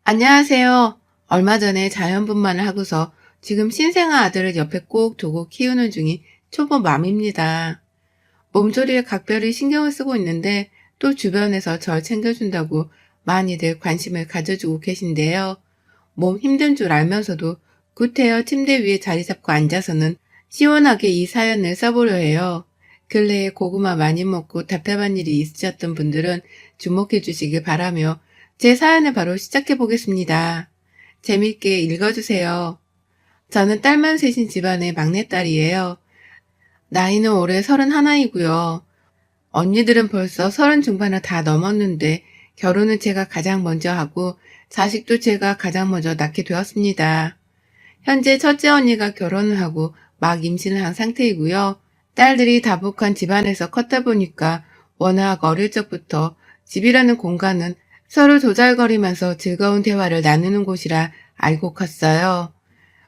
안녕하세요. 얼마 전에 자연분만을 하고서 지금 신생아 아들을 옆에 꼭 두고 키우는 중인 초보맘입니다. 몸조리에 각별히 신경을 쓰고 있는데 또 주변에서 절 챙겨준다고 많이들 관심을 가져주고 계신데요. 몸 힘든 줄 알면서도 구태여 침대 위에 자리 잡고 앉아서는 시원하게 이 사연을 써보려 해요. 근래에 고구마 많이 먹고 답답한 일이 있으셨던 분들은 주목해 주시길 바라며 제 사연을 바로 시작해 보겠습니다. 재밌게 읽어주세요. 저는 딸만 셋인 집안의 막내딸이에요. 나이는 올해 31이고요. 언니들은 벌써 30 중반을 다 넘었는데 결혼은 제가 가장 먼저 하고 자식도 제가 가장 먼저 낳게 되었습니다. 현재 첫째 언니가 결혼을 하고 막 임신을 한 상태이고요. 딸들이 다복한 집안에서 컸다 보니까 워낙 어릴 적부터 집이라는 공간은 서로 조잘거리면서 즐거운 대화를 나누는 곳이라 알고 컸어요.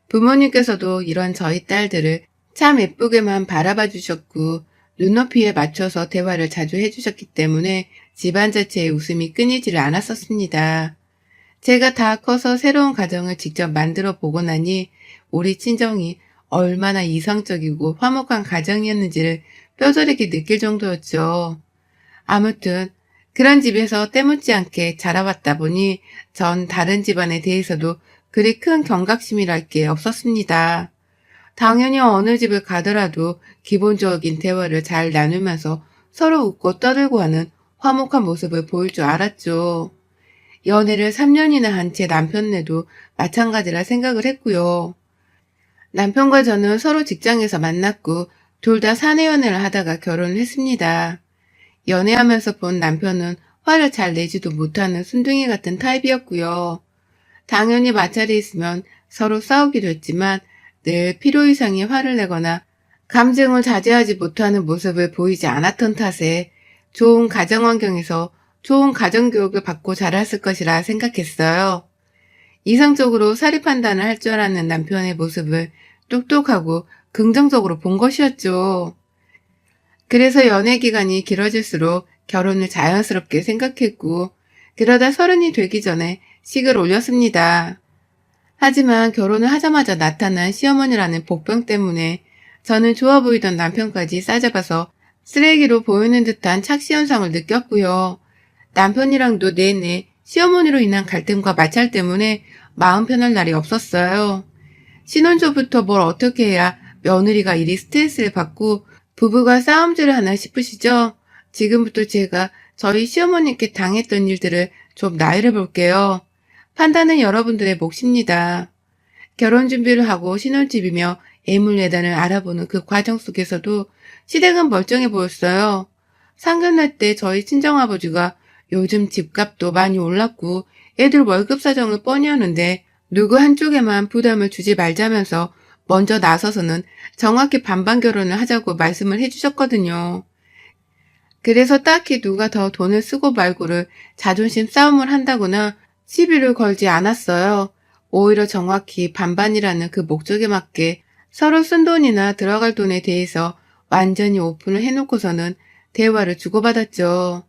부모님께서도 이런 저희 딸들을 참 예쁘게만 바라봐 주셨고 눈높이에 맞춰서 대화를 자주 해주셨기 때문에 집안 자체의 웃음이 끊이지를 않았었습니다. 제가 다 커서 새로운 가정을 직접 만들어 보고 나니 우리 친정이 얼마나 이상적이고 화목한 가정이었는지를 뼈저리게 느낄 정도였죠. 아무튼 그런 집에서 때묻지 않게 자라왔다 보니 전 다른 집안에 대해서도 그리 큰 경각심이랄 게 없었습니다. 당연히 어느 집을 가더라도 기본적인 대화를 잘 나누면서 서로 웃고 떠들고 하는 화목한 모습을 보일 줄 알았죠. 연애를 3년이나 한 제 남편네도 마찬가지라 생각을 했고요. 남편과 저는 서로 직장에서 만났고 둘 다 사내 연애를 하다가 결혼을 했습니다. 연애하면서 본 남편은 화를 잘 내지도 못하는 순둥이 같은 타입이었고요. 당연히 마찰이 있으면 서로 싸우기도 했지만 늘 필요 이상의 화를 내거나 감정을 자제하지 못하는 모습을 보이지 않았던 탓에 좋은 가정 환경에서 좋은 가정교육을 받고 자랐을 것이라 생각했어요. 이성적으로 사리 판단을 할 줄 아는 남편의 모습을 똑똑하고 긍정적으로 본 것이었죠. 그래서 연애 기간이 길어질수록 결혼을 자연스럽게 생각했고 그러다 30이 되기 전에 식을 올렸습니다. 하지만 결혼을 하자마자 나타난 시어머니라는 복병 때문에 저는 좋아 보이던 남편까지 싸잡아서 쓰레기로 보이는 듯한 착시 현상을 느꼈고요. 남편이랑도 내내 시어머니로 인한 갈등과 마찰 때문에 마음 편할 날이 없었어요. 신혼 초부터 뭘 어떻게 해야 며느리가 이리 스트레스를 받고 부부가 싸움질을 하나 싶으시죠? 지금부터 제가 저희 시어머님께 당했던 일들을 좀 나열해 볼게요. 판단은 여러분들의 몫입니다. 결혼 준비를 하고 신혼집이며 애물예단을 알아보는 그 과정 속에서도 시댁은 멀쩡해 보였어요. 상견례 때 저희 친정아버지가 요즘 집값도 많이 올랐고 애들 월급 사정을 뻔히 하는데 누구 한쪽에만 부담을 주지 말자면서 먼저 나서서는 정확히 반반 결혼을 하자고 말씀을 해주셨거든요. 그래서 딱히 누가 더 돈을 쓰고 말고를 자존심 싸움을 한다거나 시비를 걸지 않았어요. 오히려 정확히 반반이라는 그 목적에 맞게 서로 쓴 돈이나 들어갈 돈에 대해서 완전히 오픈을 해놓고서는 대화를 주고받았죠.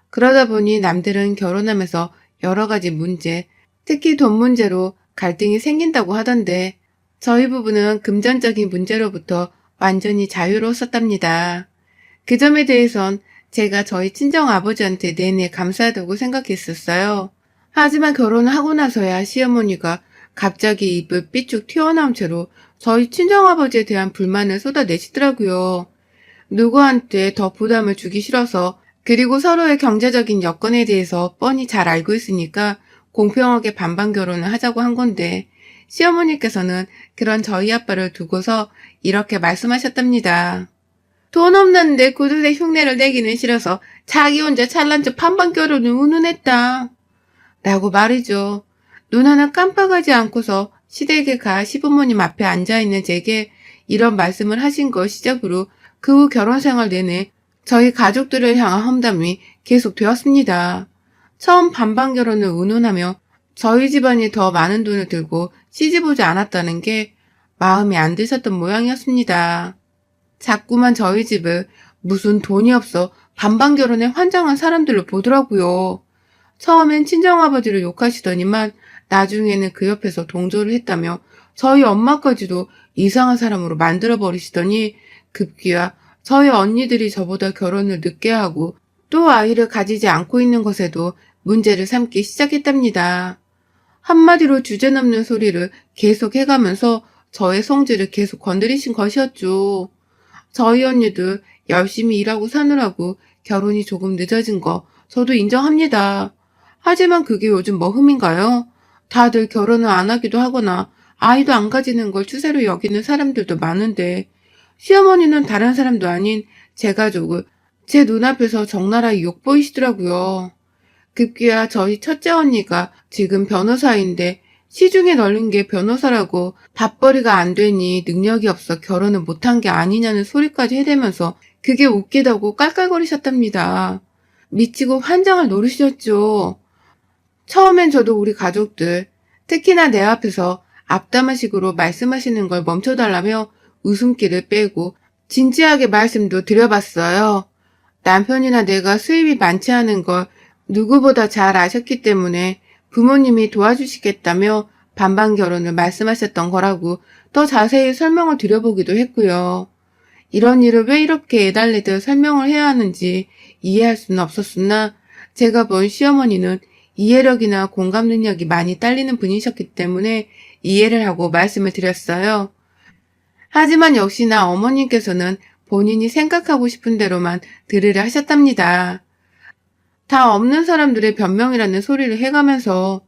그러다 보니 남들은 결혼하면서 여러 가지 문제, 특히 돈 문제로 갈등이 생긴다고 하던데 저희 부부는 금전적인 문제로부터 완전히 자유로웠었답니다. 그 점에 대해선 제가 저희 친정아버지한테 내내 감사하다고 생각했었어요. 하지만 결혼을 하고 나서야 시어머니가 갑자기 입을 삐쭉 튀어나온 채로 저희 친정아버지에 대한 불만을 쏟아내시더라고요. 누구한테 더 부담을 주기 싫어서 그리고 서로의 경제적인 여건에 대해서 뻔히 잘 알고 있으니까 공평하게 반반 결혼을 하자고 한 건데 시어머니께서는 그런 저희 아빠를 두고서 이렇게 말씀하셨답니다. 돈 없는데 구두쇠 흉내를 내기는 싫어서 자기 혼자 잘난 척 반반 결혼을 운운했다. 라고 말이죠. 눈 하나 깜빡하지 않고서 시댁에 가 시부모님 앞에 앉아있는 제게 이런 말씀을 하신 거 시작으로 그 후 결혼 생활 내내 저희 가족들을 향한 험담이 계속 되었습니다. 처음 반반 결혼을 운운하며 저희 집안이 더 많은 돈을 들고 시집오지 않았다는 게 마음에 안 드셨던 모양이었습니다. 자꾸만 저희 집을 무슨 돈이 없어 반반 결혼에 환장한 사람들로 보더라고요. 처음엔 친정아버지를 욕하시더니만 나중에는 그 옆에서 동조를 했다며 저희 엄마까지도 이상한 사람으로 만들어버리시더니 급기야 저희 언니들이 저보다 결혼을 늦게 하고 또 아이를 가지지 않고 있는 것에도 문제를 삼기 시작했답니다. 한마디로 주제넘는 소리를 계속 해가면서 저의 성질을 계속 건드리신 것이었죠. 저희 언니들 열심히 일하고 사느라고 결혼이 조금 늦어진 거 저도 인정합니다. 하지만 그게 요즘 뭐 흠인가요? 다들 결혼을 안 하기도 하거나 아이도 안 가지는 걸 추세로 여기는 사람들도 많은데 시어머니는 다른 사람도 아닌 제 가족을 제 눈앞에서 적나라히 욕보이시더라고요. 급기야 저희 첫째 언니가 지금 변호사인데 시중에 널린 게 변호사라고 밥벌이가 안 되니 능력이 없어 결혼을 못한 게 아니냐는 소리까지 해대면서 그게 웃기다고 깔깔거리셨답니다. 미치고 환장을 노리셨죠. 처음엔 저도 우리 가족들, 특히나 내 앞에서 앞담화식으로 말씀하시는 걸 멈춰달라며 웃음기를 빼고 진지하게 말씀도 드려봤어요. 남편이나 내가 수입이 많지 않은 걸 누구보다 잘 아셨기 때문에 부모님이 도와주시겠다며 반반 결혼을 말씀하셨던 거라고 더 자세히 설명을 드려보기도 했고요. 이런 일을 왜 이렇게 애달리듯 설명을 해야 하는지 이해할 수는 없었으나 제가 본 시어머니는 이해력이나 공감 능력이 많이 딸리는 분이셨기 때문에 이해를 하고 말씀을 드렸어요. 하지만 역시나 어머님께서는 본인이 생각하고 싶은 대로만 들으려 하셨답니다. 다 없는 사람들의 변명이라는 소리를 해가면서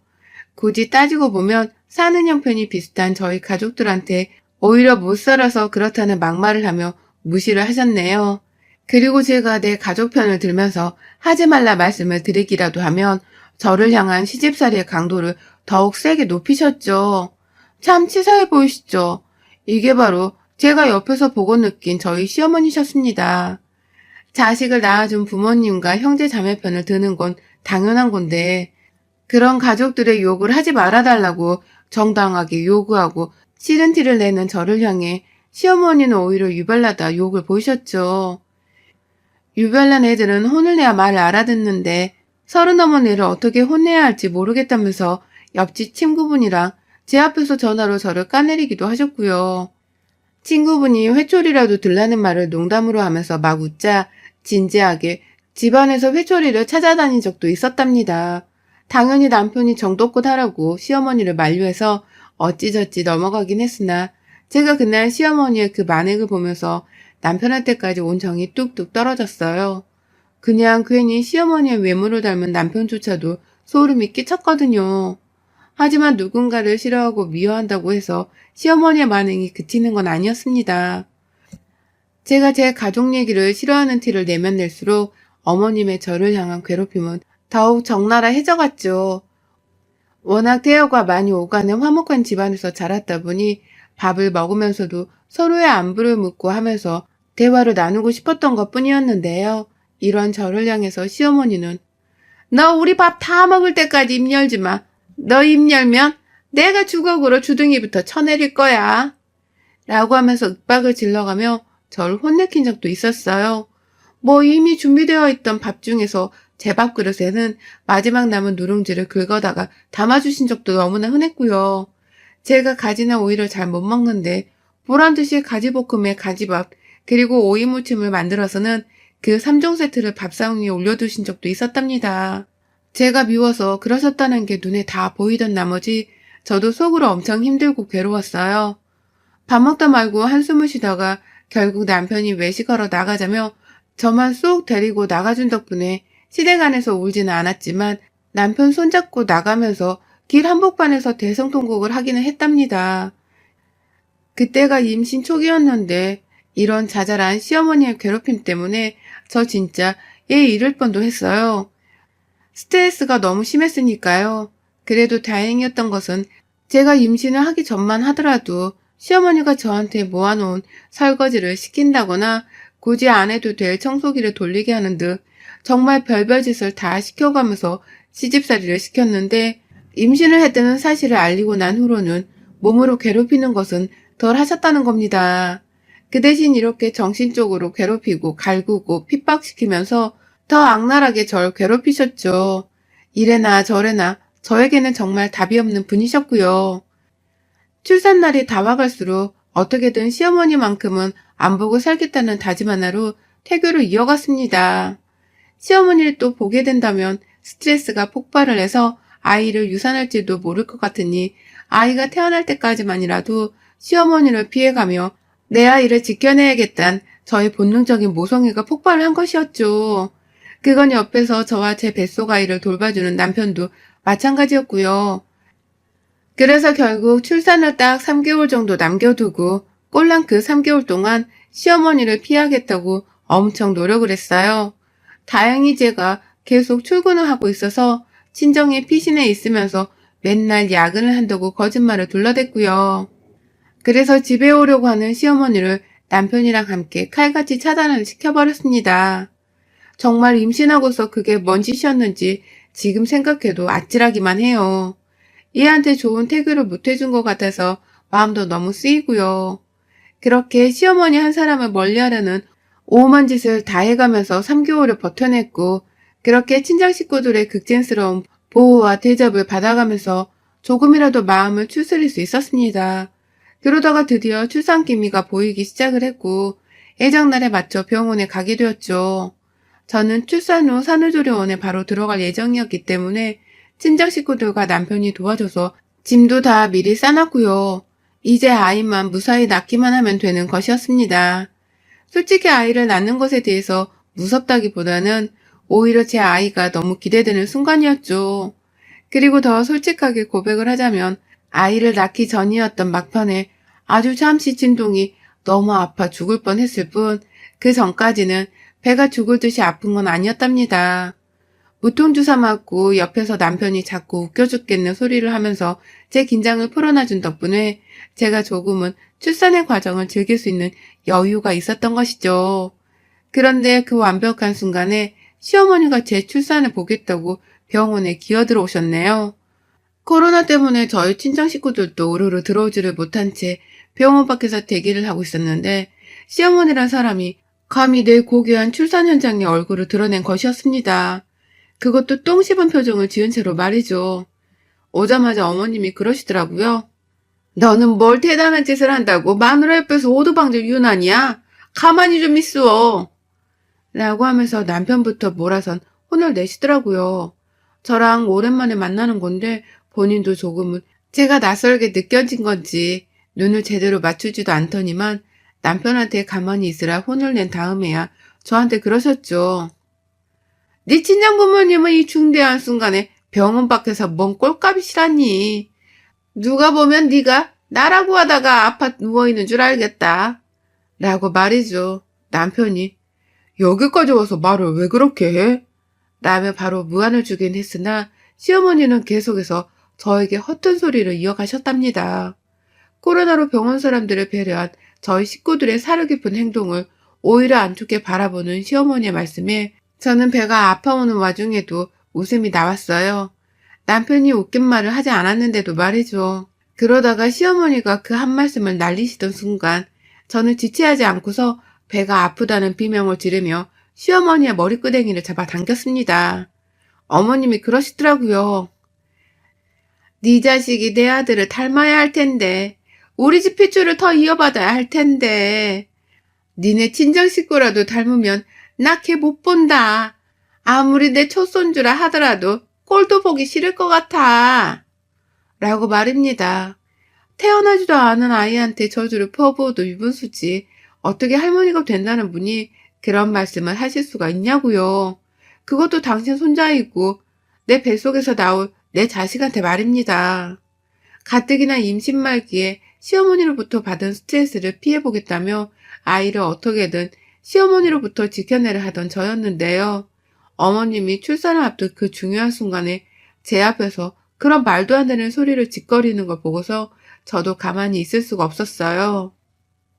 굳이 따지고 보면 사는 형편이 비슷한 저희 가족들한테 오히려 못 살아서 그렇다는 막말을 하며 무시를 하셨네요. 그리고 제가 내 가족 편을 들면서 하지 말라 말씀을 드리기라도 하면 저를 향한 시집살이의 강도를 더욱 세게 높이셨죠. 참 치사해 보이시죠? 이게 바로 제가 옆에서 보고 느낀 저희 시어머니셨습니다. 자식을 낳아준 부모님과 형제 자매 편을 드는 건 당연한 건데 그런 가족들의 욕을 하지 말아달라고 정당하게 요구하고 싫은 티를 내는 저를 향해 시어머니는 오히려 유별나다 욕을 보이셨죠. 유별난 애들은 혼을 내야 말을 알아듣는데 30 넘은 애를 어떻게 혼내야 할지 모르겠다면서 옆집 친구분이랑 제 앞에서 전화로 저를 까내리기도 하셨고요. 친구분이 회초리라도 들라는 말을 농담으로 하면서 막 웃자 진지하게 집안에서 회초리를 찾아다닌 적도 있었답니다. 당연히 남편이 정도껏 하라고 시어머니를 만류해서 어찌저찌 넘어가긴 했으나 제가 그날 시어머니의 그 만행을 보면서 남편한테까지 온 정이 뚝뚝 떨어졌어요. 그냥 괜히 시어머니의 외모를 닮은 남편조차도 소름이 끼쳤거든요. 하지만 누군가를 싫어하고 미워한다고 해서 시어머니의 만행이 그치는 건 아니었습니다. 제가 제 가족 얘기를 싫어하는 티를 내면 낼수록 어머님의 저를 향한 괴롭힘은 더욱 적나라해져갔죠. 워낙 태아가 많이 오가는 화목한 집안에서 자랐다 보니 밥을 먹으면서도 서로의 안부를 묻고 하면서 대화를 나누고 싶었던 것 뿐이었는데요. 이런 저를 향해서 시어머니는 너 우리 밥 다 먹을 때까지 입 열지 마. 너 입 열면 내가 주걱으로 주둥이부터 쳐내릴 거야. 라고 하면서 윽박을 질러가며 저를 혼내킨 적도 있었어요. 뭐 이미 준비되어 있던 밥 중에서 제 밥그릇에는 마지막 남은 누룽지를 긁어다가 담아주신 적도 너무나 흔했고요. 제가 가지나 오이를 잘 못 먹는데 보란듯이 가지볶음에 가지밥 그리고 오이 무침을 만들어서는 그 3종 세트를 밥상 위에 올려두신 적도 있었답니다. 제가 미워서 그러셨다는 게 눈에 다 보이던 나머지 저도 속으로 엄청 힘들고 괴로웠어요. 밥 먹다 말고 한숨을 쉬다가 결국 남편이 외식하러 나가자며 저만 쏙 데리고 나가준 덕분에 시댁 안에서 울지는 않았지만 남편 손잡고 나가면서 길 한복판에서 대성통곡을 하기는 했답니다. 그때가 임신 초기였는데 이런 자잘한 시어머니의 괴롭힘 때문에 저 진짜 얘 잃을 뻔도 했어요. 스트레스가 너무 심했으니까요. 그래도 다행이었던 것은 제가 임신을 하기 전만 하더라도 시어머니가 저한테 모아놓은 설거지를 시킨다거나 굳이 안 해도 될 청소기를 돌리게 하는 듯 정말 별별 짓을 다 시켜가면서 시집살이를 시켰는데 임신을 했다는 사실을 알리고 난 후로는 몸으로 괴롭히는 것은 덜 하셨다는 겁니다. 그 대신 이렇게 정신적으로 괴롭히고 갈구고 핍박시키면서 더 악랄하게 절 괴롭히셨죠. 이래나 저래나 저에게는 정말 답이 없는 분이셨고요. 출산날이 다가갈수록 어떻게든 시어머니만큼은 안 보고 살겠다는 다짐 하나로 태교를 이어갔습니다. 시어머니를 또 보게 된다면 스트레스가 폭발을 해서 아이를 유산할지도 모를 것 같으니 아이가 태어날 때까지만이라도 시어머니를 피해가며 내 아이를 지켜내야겠다는 저의 본능적인 모성애가 폭발을 한 것이었죠. 그건 옆에서 저와 제 뱃속 아이를 돌봐주는 남편도 마찬가지였고요. 그래서 결국 출산을 딱 3개월 정도 남겨두고 꼴랑 그 3개월 동안 시어머니를 피하겠다고 엄청 노력을 했어요. 다행히 제가 계속 출근을 하고 있어서 친정에 피신해 있으면서 맨날 야근을 한다고 거짓말을 둘러댔고요. 그래서 집에 오려고 하는 시어머니를 남편이랑 함께 칼같이 차단을 시켜버렸습니다. 정말 임신하고서 그게 뭔 짓이었는지 지금 생각해도 아찔하기만 해요. 얘한테 좋은 태교를 못해준 것 같아서 마음도 너무 쓰이고요. 그렇게 시어머니 한 사람을 멀리하려는 오만 짓을 다 해가면서 3개월을 버텨냈고 그렇게 친정 식구들의 극진스러운 보호와 대접을 받아가면서 조금이라도 마음을 추스릴 수 있었습니다. 그러다가 드디어 출산 기미가 보이기 시작을 했고 예정날에 맞춰 병원에 가게 되었죠. 저는 출산 후 산후조리원에 바로 들어갈 예정이었기 때문에 친정 식구들과 남편이 도와줘서 짐도 다 미리 싸놨고요. 이제 아이만 무사히 낳기만 하면 되는 것이었습니다. 솔직히 아이를 낳는 것에 대해서 무섭다기보다는 오히려 제 아이가 너무 기대되는 순간이었죠. 그리고 더 솔직하게 고백을 하자면 아이를 낳기 전이었던 막판에 아주 잠시 진동이 너무 아파 죽을 뻔했을 뿐 그 전까지는 배가 죽을 듯이 아픈 건 아니었답니다. 무통주사 맞고 옆에서 남편이 자꾸 웃겨 죽겠는 소리를 하면서 제 긴장을 풀어놔준 덕분에 제가 조금은 출산의 과정을 즐길 수 있는 여유가 있었던 것이죠. 그런데 그 완벽한 순간에 시어머니가 제 출산을 보겠다고 병원에 기어들어 오셨네요. 코로나 때문에 저희 친정 식구들도 우르르 들어오지를 못한 채 병원 밖에서 대기를 하고 있었는데 시어머니란 사람이 감히 내 고귀한 출산 현장의 얼굴을 드러낸 것이었습니다. 그것도 똥 씹은 표정을 지은 채로 말이죠. 오자마자 어머님이 그러시더라고요. 너는 뭘 대단한 짓을 한다고 마누라 옆에서 오두방정 유난이야? 가만히 좀 있어. 라고 하면서 남편부터 몰아선 혼을 내시더라고요. 저랑 오랜만에 만나는 건데 본인도 조금은 제가 낯설게 느껴진 건지 눈을 제대로 맞추지도 않더니만 남편한테 가만히 있으라 혼을 낸 다음에야 저한테 그러셨죠. 네 친정 부모님은 이 중대한 순간에 병원 밖에서 뭔 꼴값이시라니. 누가 보면 네가 나라고 하다가 아파 누워있는 줄 알겠다. 라고 말이죠. 남편이 여기까지 와서 말을 왜 그렇게 해? 라며 바로 무안을 주긴 했으나 시어머니는 계속해서 저에게 허튼 소리를 이어가셨답니다. 코로나로 병원 사람들을 배려한 저희 식구들의 사려 깊은 행동을 오히려 안 좋게 바라보는 시어머니의 말씀에 저는 배가 아파오는 와중에도 웃음이 나왔어요. 남편이 웃긴 말을 하지 않았는데도 말이죠. 그러다가 시어머니가 그 한 말씀을 날리시던 순간 저는 지체하지 않고서 배가 아프다는 비명을 지르며 시어머니의 머리끄댕이를 잡아 당겼습니다. 어머님이 그러시더라고요. 네 자식이 내 아들을 닮아야 할 텐데 우리 집 핏줄을 더 이어받아야 할 텐데 니네 친정 식구라도 닮으면 나 걔 못 본다. 아무리 내 초손주라 하더라도 꼴도 보기 싫을 것 같아. 라고 말입니다. 태어나지도 않은 아이한테 저주를 퍼부어도 유분수지 어떻게 할머니가 된다는 분이 그런 말씀을 하실 수가 있냐고요. 그것도 당신 손자이고 내 뱃속에서 나올 내 자식한테 말입니다. 가뜩이나 임신 말기에 시어머니로부터 받은 스트레스를 피해보겠다며 아이를 어떻게든 시어머니로부터 지켜내려 하던 저였는데요. 어머님이 출산을 앞둔 그 중요한 순간에 제 앞에서 그런 말도 안 되는 소리를 짓거리는 걸 보고서 저도 가만히 있을 수가 없었어요.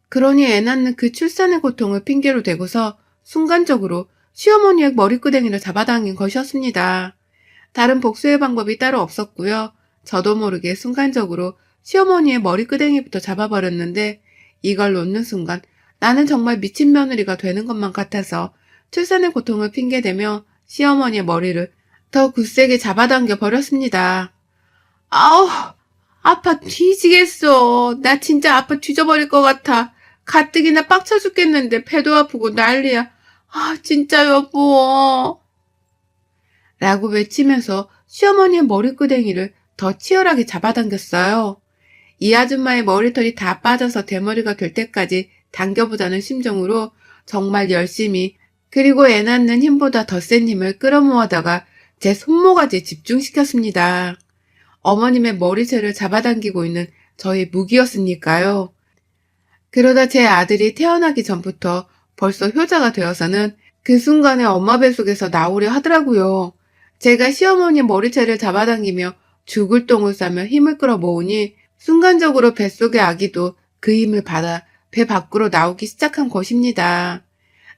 그러니 애 낳는 그 출산의 고통을 핑계로 대고서 순간적으로 시어머니의 머리끄댕이를 잡아당긴 것이었습니다. 다른 복수의 방법이 따로 없었고요. 저도 모르게 순간적으로 시어머니의 머리끄댕이부터 잡아버렸는데 이걸 놓는 순간 나는 정말 미친 며느리가 되는 것만 같아서 출산의 고통을 핑계대며 시어머니의 머리를 더 굳세게 잡아당겨 버렸습니다. 아우, 아파 뒤지겠어. 나 진짜 아파 뒤져버릴 것 같아. 가뜩이나 빡쳐 죽겠는데 배도 아프고 난리야. 아, 진짜 여보. 라고 외치면서 시어머니의 머리끄댕이를 더 치열하게 잡아당겼어요. 이 아줌마의 머리털이 다 빠져서 대머리가 될 때까지 당겨보자는 심정으로 정말 열심히, 그리고 애 낳는 힘보다 더 센 힘을 끌어모아다가 제 손모가지에 집중시켰습니다. 어머님의 머리채를 잡아당기고 있는 저의 무기였으니까요. 그러다 제 아들이 태어나기 전부터 벌써 효자가 되어서는 그 순간에 엄마 뱃속에서 나오려 하더라고요. 제가 시어머니 머리채를 잡아당기며 죽을 똥을 싸며 힘을 끌어 모으니 순간적으로 뱃속의 아기도 그 힘을 받아 배 밖으로 나오기 시작한 것입니다.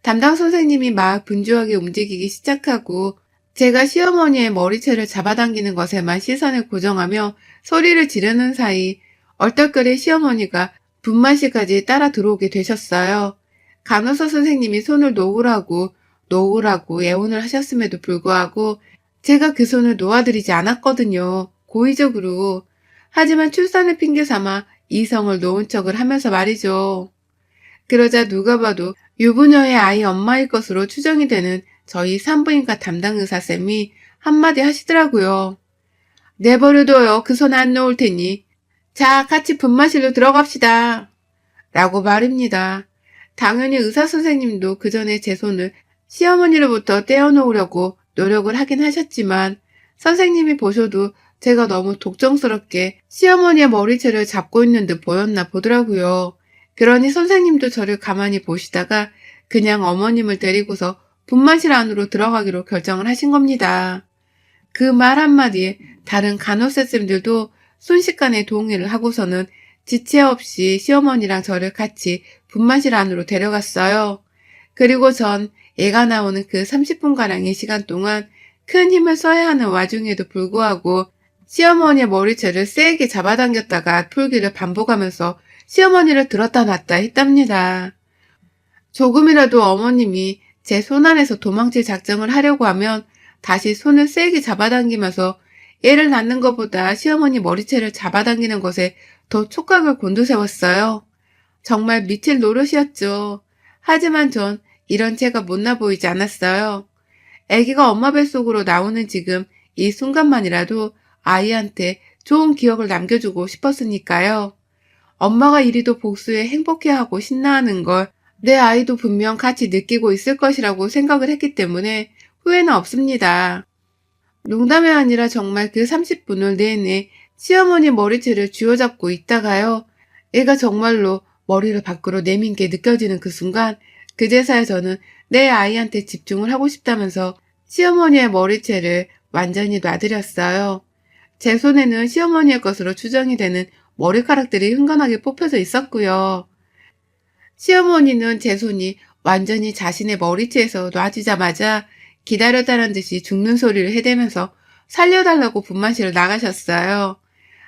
담당 선생님이 막 분주하게 움직이기 시작하고 제가 시어머니의 머리채를 잡아당기는 것에만 시선을 고정하며 소리를 지르는 사이 얼떨결에 시어머니가 분만실까지 따라 들어오게 되셨어요. 간호사 선생님이 손을 놓으라고 애원을 하셨음에도 불구하고 제가 그 손을 놓아드리지 않았거든요. 고의적으로. 하지만 출산을 핑계 삼아 이성을 놓은 척을 하면서 말이죠. 그러자 누가 봐도 유부녀의 아이 엄마일 것으로 추정이 되는 저희 산부인과 담당 의사쌤이 한마디 하시더라고요. 내버려둬요. 그 손 안 놓을 테니. 자, 같이 분만실로 들어갑시다. 라고 말입니다. 당연히 의사 선생님도 그 전에 제 손을 시어머니로부터 떼어놓으려고 노력을 하긴 하셨지만 선생님이 보셔도 제가 너무 독정스럽게 시어머니의 머리채를 잡고 있는 듯 보였나 보더라고요. 그러니 선생님도 저를 가만히 보시다가 그냥 어머님을 데리고서 분만실 안으로 들어가기로 결정을 하신 겁니다. 그 말 한마디에 다른 간호사쌤들도 순식간에 동의를 하고서는 지체 없이 시어머니랑 저를 같이 분만실 안으로 데려갔어요. 그리고 전 애가 나오는 그 30분가량의 시간 동안 큰 힘을 써야 하는 와중에도 불구하고 시어머니의 머리채를 세게 잡아당겼다가 풀기를 반복하면서 시어머니를 들었다 놨다 했답니다. 조금이라도 어머님이 제 손 안에서 도망칠 작정을 하려고 하면 다시 손을 세게 잡아당기면서 애를 낳는 것보다 시어머니 머리채를 잡아당기는 것에 더 촉각을 곤두세웠어요. 정말 미칠 노릇이었죠. 하지만 전 이런 채가 못나 보이지 않았어요. 아기가 엄마 뱃속으로 나오는 지금 이 순간만이라도 아이한테 좋은 기억을 남겨주고 싶었으니까요. 엄마가 이리도 복수에 행복해하고 신나하는 걸 내 아이도 분명 같이 느끼고 있을 것이라고 생각을 했기 때문에 후회는 없습니다. 농담이 아니라 정말 그 30분을 내내 시어머니 머리채를 쥐어잡고 있다가요. 애가 정말로 머리를 밖으로 내민 게 느껴지는 그 순간 그제서야 저는 내 아이한테 집중을 하고 싶다면서 시어머니의 머리채를 완전히 놔드렸어요. 제 손에는 시어머니의 것으로 추정이 되는 머리카락들이 흥건하게 뽑혀져 있었고요. 시어머니는 제 손이 완전히 자신의 머리채에서 놔지자마자 기다렸다는 듯이 죽는 소리를 해대면서 살려달라고 분만실을 나가셨어요.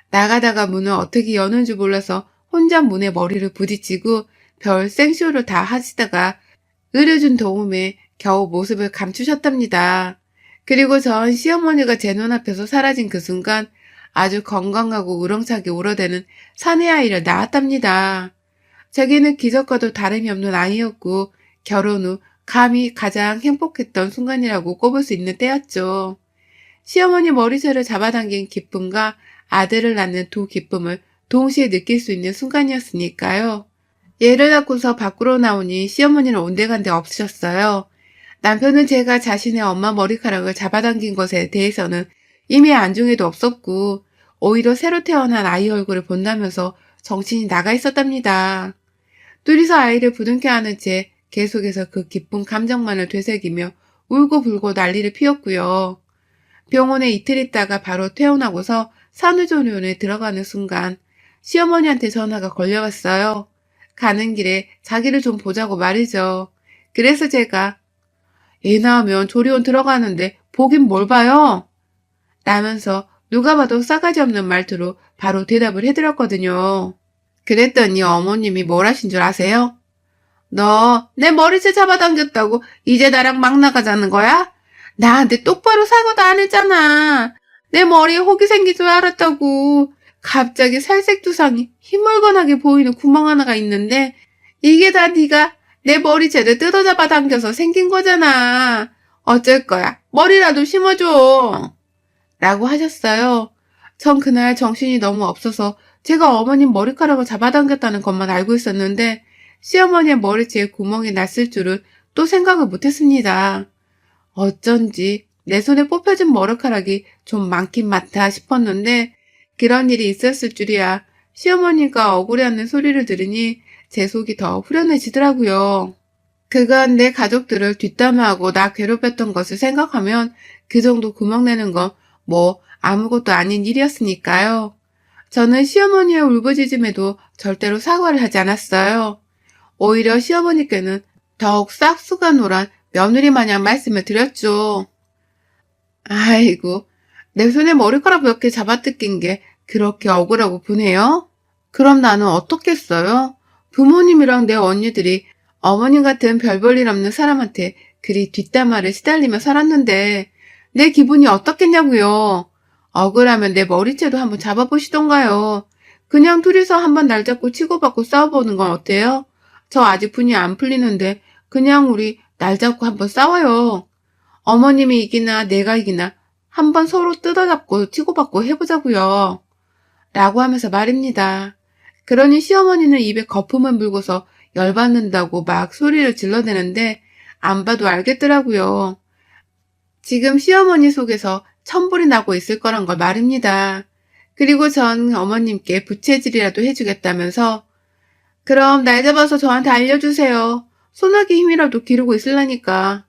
나가다가 문을 어떻게 여는 줄 몰라서 혼자 문에 머리를 부딪히고 별 생쇼를 다 하시다가 의료진 도움에 겨우 모습을 감추셨답니다. 그리고 전 시어머니가 제 눈앞에서 사라진 그 순간 아주 건강하고 우렁차게 울어대는 사내 아이를 낳았답니다. 제게는 기적과도 다름이 없는 아이였고 결혼 후 감히 가장 행복했던 순간이라고 꼽을 수 있는 때였죠. 시어머니 머리채를 잡아당긴 기쁨과 아들을 낳는 두 기쁨을 동시에 느낄 수 있는 순간이었으니까요. 얘를 낳고서 밖으로 나오니 시어머니는 온데간데 없으셨어요. 남편은 제가 자신의 엄마 머리카락을 잡아당긴 것에 대해서는 이미 안중에도 없었고 오히려 새로 태어난 아이 얼굴을 본다면서 정신이 나가 있었답니다. 둘이서 아이를 부둥켜 안은 채 계속해서 그 기쁜 감정만을 되새기며 울고불고 난리를 피웠고요. 병원에 이틀 있다가 바로 퇴원하고서 산후조리원에 들어가는 순간 시어머니한테 전화가 걸려왔어요. 가는 길에 자기를 좀 보자고 말이죠. 그래서 제가 애 낳으면 조리원 들어가는데 보긴 뭘 봐요? 라면서 누가 봐도 싸가지 없는 말투로 바로 대답을 해드렸거든요. 그랬더니 어머님이 뭘 하신 줄 아세요? 너 내 머리채 잡아당겼다고 이제 나랑 막 나가자는 거야? 나한테 똑바로 사과도 안 했잖아. 내 머리에 혹이 생긴 줄 알았다고. 갑자기 살색 두상이 희멀건하게 보이는 구멍 하나가 있는데 이게 다 네가 내 머리 채를 뜯어잡아 당겨서 생긴 거잖아. 어쩔 거야. 머리라도 심어줘. 라고 하셨어요. 전 그날 정신이 너무 없어서 제가 어머님 머리카락을 잡아당겼다는 것만 알고 있었는데 시어머니의 머리채에 구멍이 났을 줄은 또 생각을 못했습니다. 어쩐지 내 손에 뽑혀진 머리카락이 좀 많긴 많다 싶었는데 그런 일이 있었을 줄이야. 시어머니가 억울해하는 소리를 들으니 제 속이 더 후련해지더라고요. 그간 내 가족들을 뒷담화하고 나 괴롭혔던 것을 생각하면 그 정도 구멍 내는 건 뭐 아무것도 아닌 일이었으니까요. 저는 시어머니의 울부짖음에도 절대로 사과를 하지 않았어요. 오히려 시어머니께는 더욱 싹수가 노란 며느리 마냥 말씀을 드렸죠. 아이고, 내 손에 머리카락 몇 개 잡아뜯긴 게 그렇게 억울하고 분해요? 그럼 나는 어떻겠어요? 부모님이랑 내 언니들이 어머님 같은 별 볼 일 없는 사람한테 그리 뒷담화를 시달리며 살았는데 내 기분이 어떻겠냐고요. 억울하면 내 머리채도 한번 잡아보시던가요. 그냥 둘이서 한번 날 잡고 치고받고 싸워보는 건 어때요? 저 아직 분이 안 풀리는데 그냥 우리 날 잡고 한번 싸워요. 어머님이 이기나 내가 이기나 한번 서로 뜯어잡고 치고받고 해보자고요. 라고 하면서 말입니다. 그러니 시어머니는 입에 거품을 물고서 열받는다고 막 소리를 질러대는데 안 봐도 알겠더라고요. 지금 시어머니 속에서 천불이 나고 있을 거란 걸 말입니다. 그리고 전 어머님께 부채질이라도 해주겠다면서 그럼 날 잡아서 저한테 알려주세요. 소나기 힘이라도 기르고 있으려니까.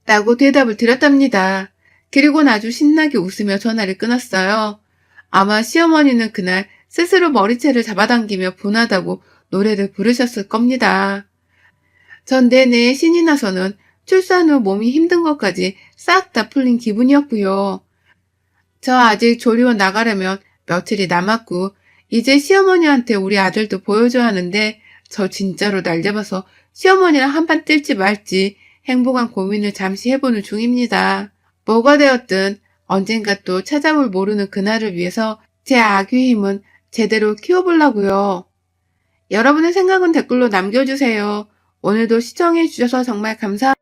라고 대답을 드렸답니다. 그리고 아주 신나게 웃으며 전화를 끊었어요. 아마 시어머니는 그날 스스로 머리채를 잡아당기며 분하다고 노래를 부르셨을 겁니다. 전 내내 신이 나서는 출산 후 몸이 힘든 것까지 싹 다 풀린 기분이었고요. 저 아직 조리원 나가려면 며칠이 남았고 이제 시어머니한테 우리 아들도 보여줘야 하는데 저 진짜로 날 잡아서 시어머니랑 한판 뜰지 말지 행복한 고민을 잠시 해보는 중입니다. 뭐가 되었든 언젠가 또 찾아올 모르는 그날을 위해서 제 아귀 힘은 제대로 키워보려고요. 여러분의 생각은 댓글로 남겨주세요. 오늘도 시청해주셔서 정말 감사합니다.